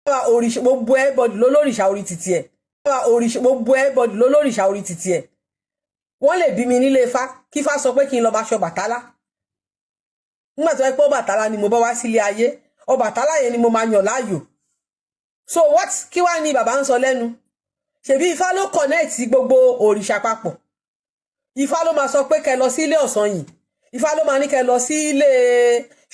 òrìṣà gbogbo everybody ló lórìṣà orí títí ẹ̀. òrìṣà gbogbo everybody ló lórìṣà orí títí ẹ̀. wọ́n lè bí mi nílé Ifá kí Ifá sọ pé kí n lọ máa ṣọ Ọbàtálá. nígbà tó yẹ pé Ọbàtálá ni mo bá wá sílé ayé, Ọbàtálá yẹn ni mo máa yàn láàyò. So what kí wá ní bàbá ń sọ lẹ́nu? Ṣebí Ifá ló connect gbogbo òrìṣà papọ̀. Ifá ló máa sọ pé kẹ́ lọ sí ilé Ọ̀sán yìí. Ifá ló máa ní kẹ́ lọ sí ilé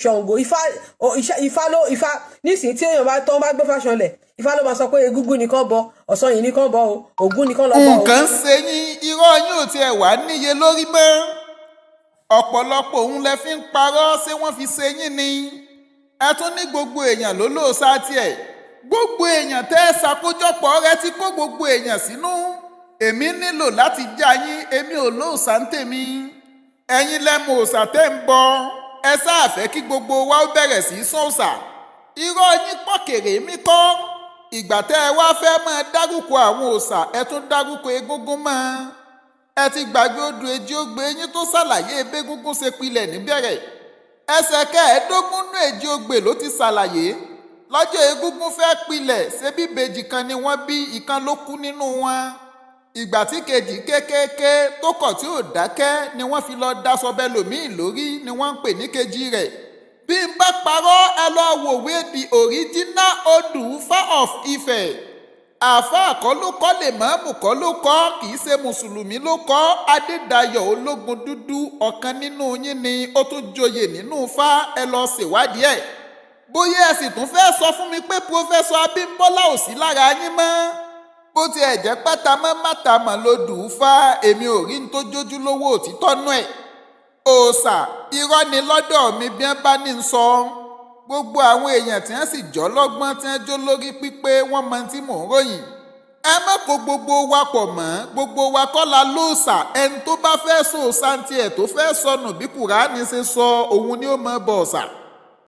Ṣàngó. Ifá nísìnyí tí èèyàn bá tán bá gbé fashion lẹ̀, Ifá ló máa sọ pé egúngún nìkan bọ, Ọ̀sán yìí nìkan bọ o, Ògún nìkan lọ bọ o. nǹkan ṣe yín, irọ́ yín ò tiẹ̀ wá níye lórí mọ́. ọ̀pọ̀lọpọ̀ òun lẹ fi ń parọ́, ṣé wọ́n fi ṣe yín ni? ẹ tún ní gbogbo èèyàn ló lóòsà tiẹ̀. gbogbo èèyàn tẹ́ ẹ ṣàkójọpọ̀ rẹ ti kó gbogbo èèyàn sínú. èmi nílò láti já yín, èmi ò lóòsà ń tèmi. ẹ̀yin lẹ́mọ òòsà tẹ́ ń bọ. ẹ sáà fẹ́ kí gbogbo wa ó bẹ̀rẹ̀ sí í sún òòsà. irọ́ yín pọ̀ kèrè mí kọ́. ìgbà tẹ́ ẹ wá fẹ́ máa dárúkọ àwọn òòsà, ẹ tún dárúkọ egúngún mọ́. ẹ ti gbàgbé odò Èjì Ogbè yín tó ṣàlàyé bégúngún ṣe pilẹ̀ níbẹ̀rẹ̀. ẹsẹ̀ kẹẹ̀ẹ́dógún nú Èjì Ogbè ló ti ṣàlàyé. lọ́jọ́ egúngún fẹ́ pilẹ̀, ṣebí ìbejì kan ni wọ́n bí, ìkan ló kú nínú wọn. ìgbà tí kejì kékeré tó kọ̀ tí ò dákẹ́ ni wọ́n fi lọ daṣọ bẹlòmíì lórí ni wọ́n ń pè ní kejì rẹ̀. bí n bá parọ́, ẹ lọ wòwe the original Oòduà of Ifẹ̀. àáfàá kọ́ ló kọ́, lèmọ́ọ̀mù kọ́ ló kọ́, kì í ṣe mùsùlùmí ló kọ́. Adédayọ̀ ológun dúdú, ọ̀kan nínú yín ni ó tún joyè nínú Ifá. ẹ lọ ṣèwádìí ẹ̀. bóyá ẹ sì tún fẹ́ sọ fún mi pé pòfẹ́sọ Abímbọ́lá ò sí lára yín mọ́. bó tiẹ̀ jẹ́ pátámọ́ mátàmọ́ l'Oòduà, èmi ò rí n tó jójú lówó òtítọ́ nú ẹ̀. òòṣà irọ́ ni lọ́dọ̀ mi bí wọ́n bá ní ń sọ. gbogbo àwọn èèyàn tí wọ́n sì jọ́ lọ́gbọ́n tí wọ́n jó lórí pípé wọ́n mọ tí mò ń ròyìn. ẹ má kó gbogbo wa pọ̀ mọ́, gbogbo wa kọ́ la lóòṣà. ẹni tó bá fẹ́ sòòṣà tiẹ̀ tó fẹ́ sọnù bí Kùránì ṣe sọ, òun ni ó mọ bọ òòṣà.